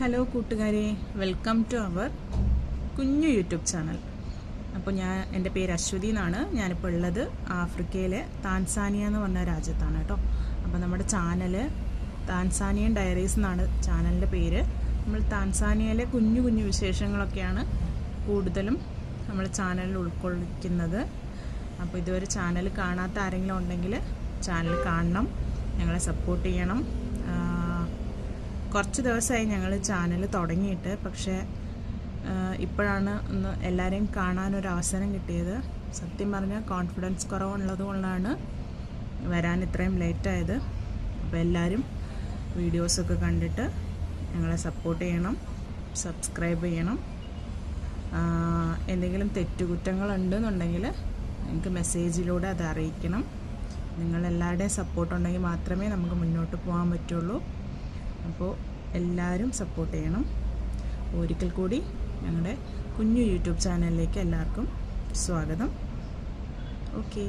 Hello കൂട്ടുകാരെ, welcome to our കുഞ്ഞു YouTube channel. അപ്പോൾ എൻ്റെ പേര് അശ്വതി എന്നാണ്. ഞാനിപ്പോൾ ഉള്ളത് ആഫ്രിക്കയിലെ താൻസാനിയ എന്ന് പറഞ്ഞ രാജ്യത്താണ് കേട്ടോ. അപ്പോൾ നമ്മുടെ ചാനൽ താൻസാനിയൻ ഡയറീസ് എന്നാണ് ചാനലിൻ്റെ പേര്. നമ്മൾ താൻസാനിയയിലെ കുഞ്ഞു കുഞ്ഞു വിശേഷങ്ങളൊക്കെയാണ് കൂടുതലും നമ്മൾ ചാനലിൽ ഉൾക്കൊള്ളിക്കുന്നത്. അപ്പോൾ ഇതുവരെ ചാനൽ കാണാത്ത ആരെങ്കിലും ഉണ്ടെങ്കിൽ ചാനൽ കാണണം, ഞങ്ങളെ സപ്പോർട്ട് ചെയ്യണം. കുറച്ച് ദിവസമായി ഞങ്ങൾ ചാനൽ തുടങ്ങിയിട്ട്, പക്ഷേ ഇപ്പോഴാണ് ഒന്ന് എല്ലാവരെയും കാണാനൊരവസരം കിട്ടിയത്. സത്യം പറഞ്ഞാൽ കോൺഫിഡൻസ് കുറവുള്ളത് കൊണ്ടാണ് വരാൻ ഇത്രയും ലേറ്റായത്. അപ്പോൾ എല്ലാവരും വീഡിയോസൊക്കെ കണ്ടിട്ട് ഞങ്ങളെ സപ്പോർട്ട് ചെയ്യണം, സബ്സ്ക്രൈബ് ചെയ്യണം. എന്തെങ്കിലും തെറ്റുകുറ്റങ്ങളുണ്ടെന്നുണ്ടെങ്കിൽ നിങ്ങൾക്ക് മെസ്സേജിലൂടെ അത് അറിയിക്കണം. നിങ്ങളെല്ലാവരുടെയും സപ്പോർട്ട് ഉണ്ടെങ്കിൽ മാത്രമേ നമുക്ക് മുന്നോട്ട് പോകാൻ പറ്റുള്ളൂ. അപ്പോൾ എല്ലാവരും സപ്പോർട്ട് ചെയ്യണം. ഒരിക്കൽ കൂടി ഞങ്ങളുടെ കുഞ്ഞു യൂട്യൂബ് ചാനലിലേക്ക് എല്ലാവർക്കും സ്വാഗതം. ഓക്കെ.